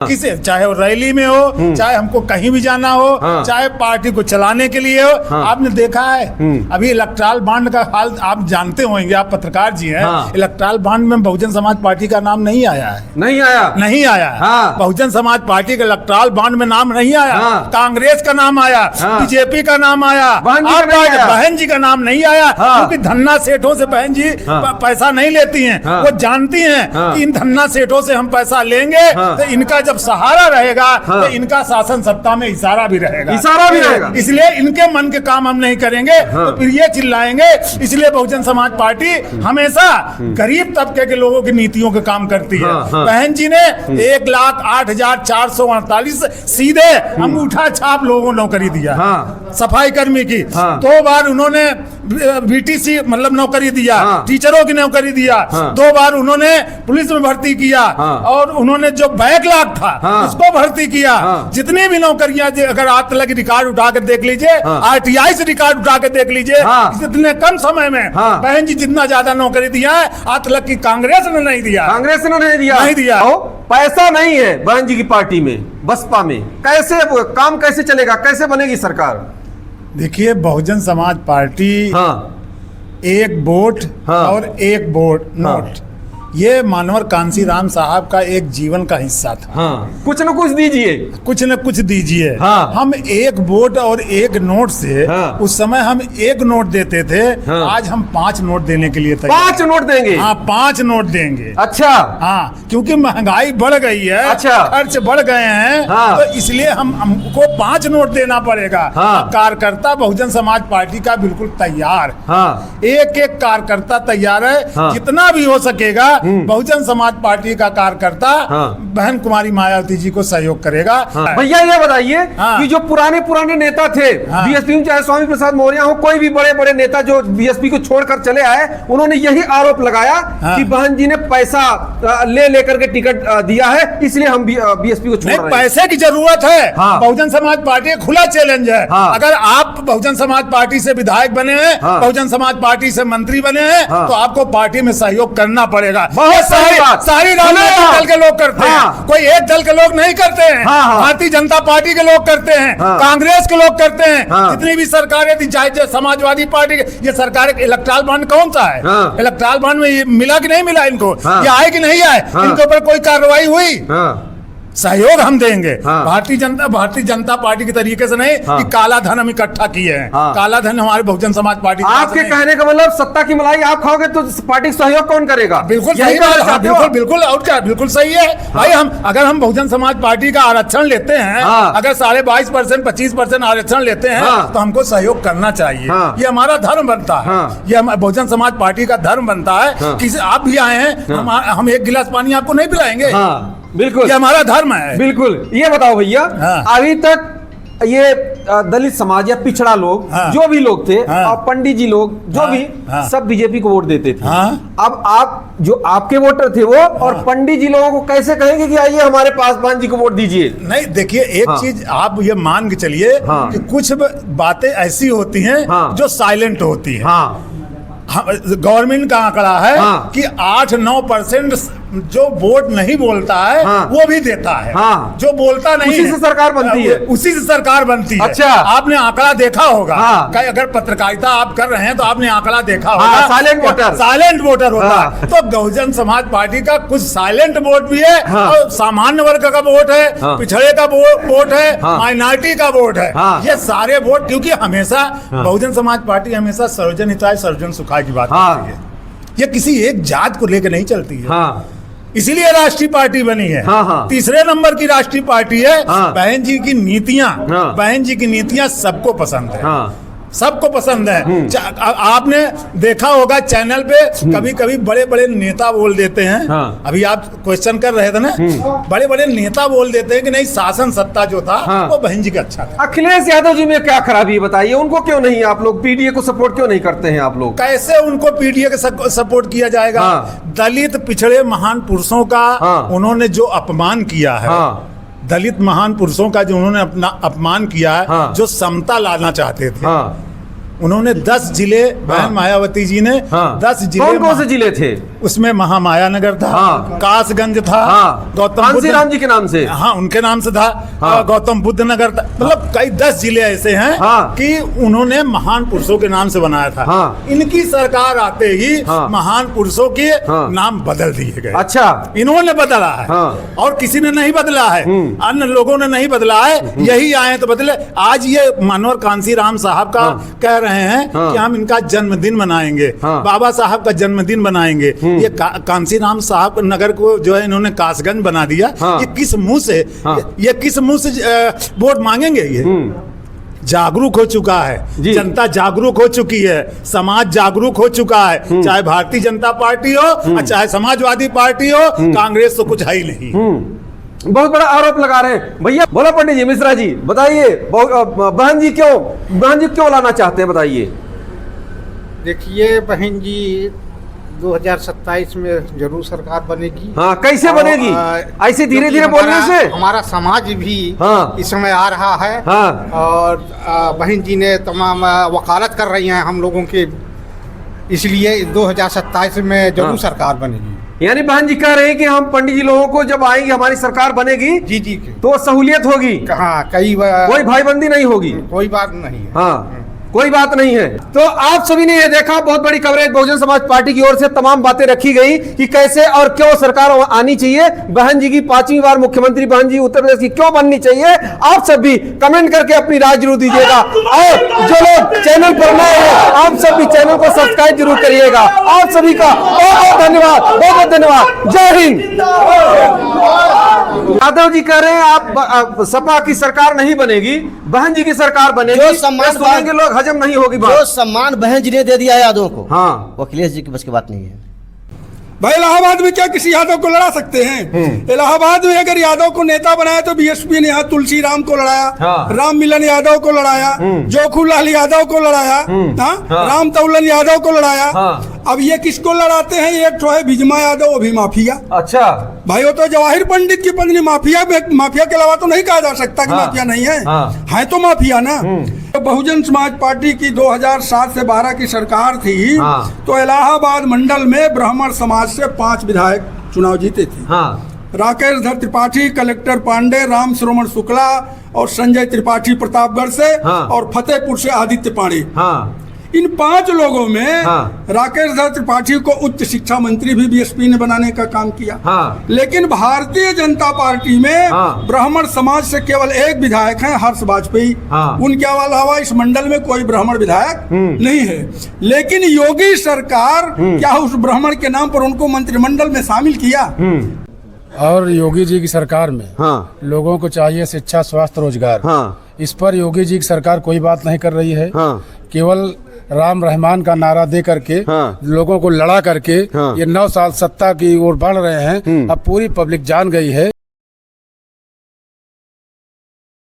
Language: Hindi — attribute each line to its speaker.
Speaker 1: किसे, चाहे वो रैली में हो, चाहे हमको कहीं भी जाना हो, चाहे पार्टी को चलाने के लिए हो। आपने देखा है अभी इलेक्ट्रल बॉन्ड का हाल आप जानते होंगे, आप पत्रकार जी हैं। इलेक्ट्रल बॉन्ड में बहुजन समाज पार्टी का नाम नहीं आया है, नहीं आया। बहुजन समाज पार्टी के इलेक्ट्रल बॉन्ड में नाम नहीं आया। कांग्रेस का नाम आया, बीजेपी का नाम आया, बहन जी का नाम नहीं आया, क्योंकि धन्ना सेठों से बहन जी पैसा नहीं लेती हैं। वो जानती हैं कि इन धन्ना सेठों से हम पैसा लेंगे तो इनका जब सहारा रहेगा तो इनका शासन सत्ता में इशारा भी रहेगा, इसलिए इनके मन के काम हम नहीं करेंगे तो फिर ये चिल्लाएंगे। इसलिए बहुजन समाज पार्टी हमेशा गरीब तबके के लोगों की नीतियों के काम करती है। बहन जी ने 1,08,448 सीधे अंगूठा छाप लोगों को नौकरी दिया, सफाई कर्मी की 2 बार उन्होंने बीटीसी मतलब नौकरी दिया, टीचरों की नौकरी दिया, 2 बार उन्होंने पुलिस में भर्ती किया, और उन्होंने जो बैकलॉग था उसको भर्ती किया। जितनी भी नौकरियां, अगर आज तक की रिकॉर्ड उठा के देख लीजिए, आरटीआई से रिकॉर्ड उठा के देख लीजिए, इतने कम समय में बहन जी जितना ज्यादा नौकरी दिया है आज तक की कांग्रेस ने नहीं दिया। नहीं दिया।
Speaker 2: पैसा नहीं है बहन जी की पार्टी में, बसपा में, कैसे काम कैसे चलेगा, कैसे बनेगी सरकार?
Speaker 1: देखिए, बहुजन समाज पार्टी एक वोट और एक वोट नोट, ये मानवर कांसीराम साहब का एक जीवन का हिस्सा था।
Speaker 2: कुछ न कुछ दीजिए,
Speaker 1: कुछ न कुछ दीजिए। हम एक वोट और एक नोट से उस समय हम 1 नोट देते थे, आज हम 5 नोट देने के लिए तैयार।
Speaker 2: 5 नोट देंगे?
Speaker 1: 5 नोट देंगे।
Speaker 2: अच्छा।
Speaker 1: क्योंकि महंगाई बढ़ गई है, खर्च बढ़ गए हैं, तो इसलिए हमको 5 नोट देना पड़ेगा। कार्यकर्ता बहुजन समाज पार्टी का बिल्कुल तैयार, एक कार्यकर्ता तैयार है। जितना भी हो सकेगा बहुजन समाज पार्टी का कार्यकर्ता बहन कुमारी मायावती जी को सहयोग करेगा।
Speaker 2: भैया ये बताइए कि जो पुराने नेता थे बीएसपी में, चाहे स्वामी प्रसाद मौर्य हो, कोई भी बड़े नेता जो बीएसपी को छोड़कर चले आए, उन्होंने यही आरोप लगाया कि बहन जी ने पैसा लेकर के टिकट दिया है, इसलिए हम बीएसपी को छोड़ रहे हैं।
Speaker 1: पैसे की जरूरत है। बहुजन समाज पार्टी खुला चैलेंज है। अगर आप बहुजन समाज पार्टी से विधायक बने हैं, बहुजन समाज पार्टी से मंत्री बने हैं, तो आपको पार्टी में सहयोग करना पड़ेगा। सारी राजनीतिक दल के लोग करते हैं, कोई एक दल के लोग नहीं करते हैं। भारतीय जनता पार्टी के लोग करते हैं, कांग्रेस के लोग करते हैं, जितनी भी सरकारें थी, चाहे समाजवादी पार्टी ये सरकार। इलेक्ट्रल बॉन्ड कौन सा है? इलेक्ट्रल बॉन्ड में मिला कि नहीं मिला इनको? ये आए कि नहीं आए? इनके ऊपर कोई कार्रवाई हुई? सहयोग हम देंगे। भारतीय जनता पार्टी के तरीके से नहीं कि काला धन हम इकट्ठा किए हैं। काला धन हमारे बहुजन समाज पार्टी।
Speaker 2: आपके कहने का मतलब सत्ता की मलाई आप खाओगे तो पार्टी सहयोग कौन करेगा?
Speaker 1: बिल्कुल सही बात। बिल्कुल और क्या, बिल्कुल सही है भाई। अगर हम बहुजन समाज पार्टी का आरक्षण लेते हैं, अगर 22.5% 25% आरक्षण लेते हैं, तो हमको सहयोग करना चाहिए। ये हमारा धर्म बनता है, ये बहुजन समाज पार्टी का धर्म बनता है। किसी आप भी आए हैं, हम 1 गिलास पानी आपको नहीं पिलाएंगे?
Speaker 2: बिल्कुल,
Speaker 1: ये हमारा धर्म है।
Speaker 2: बिल्कुल। ये बताओ भैया, अभी तक ये दलित समाज या पिछड़ा लोग, जो भी लोग थे, और पंडित जी लोग जो भी, सब बीजेपी को वोट देते थे। अब आप जो आपके वोटर थे वो और पंडित जी लोगों को कैसे कहेंगे कि आइए हमारे पास बहन जी को वोट दीजिए?
Speaker 1: नहीं, देखिए, एक चीज आप ये मान के चलिए कि कुछ बातें ऐसी होती हैं जो साइलेंट होती है। गवर्नमेंट का आंकड़ा है कि 8-9% जो वोट नहीं बोलता है वो भी देता है। जो बोलता नहीं,
Speaker 2: उसी से सरकार बनती है।
Speaker 1: उसी से सरकार बनती है।
Speaker 2: अच्छा,
Speaker 1: आपने आंकड़ा देखा होगा। अगर पत्रकारिता आप कर रहे हैं तो आपने आंकड़ा देखा होगा। साइलेंट वोटर होता है। तो बहुजन समाज पार्टी का कुछ साइलेंट वोट भी है, और सामान्य वर्ग का वोट है, पिछड़े का वोट है, माइनॉरिटी का वोट है। ये सारे वोट, क्योंकि हमेशा बहुजन समाज पार्टी हमेशा सर्वजन हिताय सर्वजन सुखाय की बात करती है। ये किसी एक जात को लेकर नहीं चलती है। इसीलिए राष्ट्रीय पार्टी बनी है। तीसरे नंबर की राष्ट्रीय पार्टी है। बहन जी की नीतियां सबको पसंद है, सबको पसंद है। आपने देखा होगा चैनल पे कभी बड़े नेता बोल देते हैं। अभी आप क्वेश्चन कर रहे थे ना, बड़े नेता बोल देते हैं कि नहीं, शासन सत्ता जो था वो बहन जी का अच्छा था।
Speaker 2: अखिलेश यादव जी में क्या खराबी है बताइए? उनको क्यों नहीं, आप लोग पीडीए को सपोर्ट क्यों नहीं करते हैं? आप लोग
Speaker 1: कैसे उनको पीडीए का सपोर्ट किया जाएगा? दलित पिछड़े महान पुरुषों का उन्होंने जो अपमान किया है, दलित महान पुरुषों का जो उन्होंने अपना अपमान किया है, जो समता लाना चाहते थे, उन्होंने 10 जिले, बहन मायावती जी ने 10 जिले।
Speaker 2: कौन से जिले थे?
Speaker 1: उसमें महामाया नगर था, कासगंज था, गौतम बुद्ध
Speaker 2: राम जी के नाम से,
Speaker 1: हाँ उनके नाम से था, गौतम बुद्ध नगर था। मतलब कई 10 जिले ऐसे हैं कि उन्होंने महान पुरुषों के नाम से बनाया था। इनकी सरकार आते ही महान पुरुषों के नाम बदल दिए गए।
Speaker 2: अच्छा,
Speaker 1: इन्होंने बदला है और किसी ने नहीं बदला है, अन्य लोगों ने नहीं बदला है, यही आए तो बदले। आज ये मनोहर कांसीराम साहब का कह रहे हैं कि हम इनका जन्मदिन मनाएंगे, बाबा साहब का जन्मदिन मनाएंगे। ये कांसीराम साहब नगर को जो है इन्होंने कासगंज बना दिया। ये किस मुंह से ये किस मुंह से वोट मांगेंगे? ये जागरूक हो चुका है, जनता जागरूक हो चुकी है, समाज जागरूक हो चुका है। चाहे भारतीय जनता पार्टी हो, चाहे समाजवादी पार्टी हो, कांग्रेस तो कुछ है ही नहीं।
Speaker 2: बहुत बड़ा आरोप लगा रहे हैं भैया। बोला पंडित जी, मिश्रा जी बताइए, बहन जी क्यों लाना चाहते हैं, बताइए।
Speaker 3: देखिए बहन जी, 2027 में जरूर सरकार बनेगी।
Speaker 2: हाँ, कैसे बनेगी? ऐसे धीरे धीरे बोलने से
Speaker 3: हमारा समाज भी इस समय आ रहा है। और बहन जी ने तमाम वकालत कर रही हैं हम लोगों के, इसलिए 2027 में जरूर सरकार बनेगी।
Speaker 2: यानी बहन जी कह रहे हैं कि हम पंडित जी लोगों को जब आएंगे, हमारी सरकार बनेगी
Speaker 3: जी
Speaker 2: तो सहूलियत होगी।
Speaker 3: हाँ,
Speaker 2: कोई भाईबंदी नहीं होगी,
Speaker 3: कोई बात नहीं है।
Speaker 2: हाँ, कोई बात नहीं है। तो आप सभी ने ये देखा, बहुत बड़ी कवरेज बहुजन समाज पार्टी की ओर से तमाम बातें रखी गई कि कैसे और क्यों सरकार आनी चाहिए। बहन जी की 5वीं बार मुख्यमंत्री बहन जी उत्तर प्रदेश की क्यों बननी चाहिए, आप सब भी कमेंट करके अपनी राय जरूर दीजिएगा। और जो लोग चैनल पर नए हैं, आप सब भी चैनल को सब्सक्राइब जरूर करिएगा। आप सभी का बहुत बहुत धन्यवाद, बहुत बहुत धन्यवाद। जय हिंद। यादव जी कह रहे हैं आप सपा की सरकार नहीं बनेगी, बहन जी की सरकार बनेगी।
Speaker 4: जो सम्मान
Speaker 2: सुनेंगे लोग, हजम नहीं होगी बात।
Speaker 4: जो सम्मान बहन जी ने दे दिया है यादव को,
Speaker 2: हाँ,
Speaker 4: वो अखिलेश जी की बस की बात नहीं है।
Speaker 5: भाई इलाहाबाद में क्या किसी यादव को लड़ा सकते हैं? इलाहाबाद में अगर यादव को नेता बनाया तो बीएसपी ने यहाँ तुलसी राम को लड़ाया, राम मिलन यादव को लड़ाया, जोखूलाल यादव को लड़ाया, राम तौलन यादव को लड़ाया। अब ये किसको लड़ाते हैं? एक तो है भिजमा यादव, वो भी माफिया।
Speaker 2: अच्छा
Speaker 5: भाई, वो तो जवाहिर पंडित की पत्नी माफिया के अलावा तो नहीं कहा जा सकता कि माफिया नहीं है तो माफिया ना। तो बहुजन समाज पार्टी की 2007 से 12 की सरकार थी, तो इलाहाबाद मंडल में ब्राह्मण समाज से 5 विधायक चुनाव जीते थे। राकेश धर त्रिपाठी, कलेक्टर पांडे, राम श्रवण शुक्ला और संजय त्रिपाठी प्रतापगढ़ से, और फतेहपुर से आदित्य पांडे। इन 5 लोगों में राकेश धर त्रिपाठी को उच्च शिक्षा मंत्री भी बीएसपी ने बनाने का काम किया। लेकिन भारतीय जनता पार्टी में ब्राह्मण समाज से केवल एक विधायक हैं, हर्ष वाजपेयी। उनके अलावा इस मंडल में कोई ब्राह्मण विधायक नहीं है। लेकिन योगी सरकार क्या उस ब्राह्मण के नाम पर उनको मंत्रिमंडल में शामिल किया?
Speaker 6: और योगी जी की सरकार में लोगों को चाहिए शिक्षा, स्वास्थ्य, रोजगार। इस पर योगी जी की सरकार कोई बात नहीं कर रही है। केवल राम रहमान का नारा दे करके लोगों को लड़ा करके ये 9 साल सत्ता की ओर बढ़ रहे हैं। अब पूरी पब्लिक जान गई है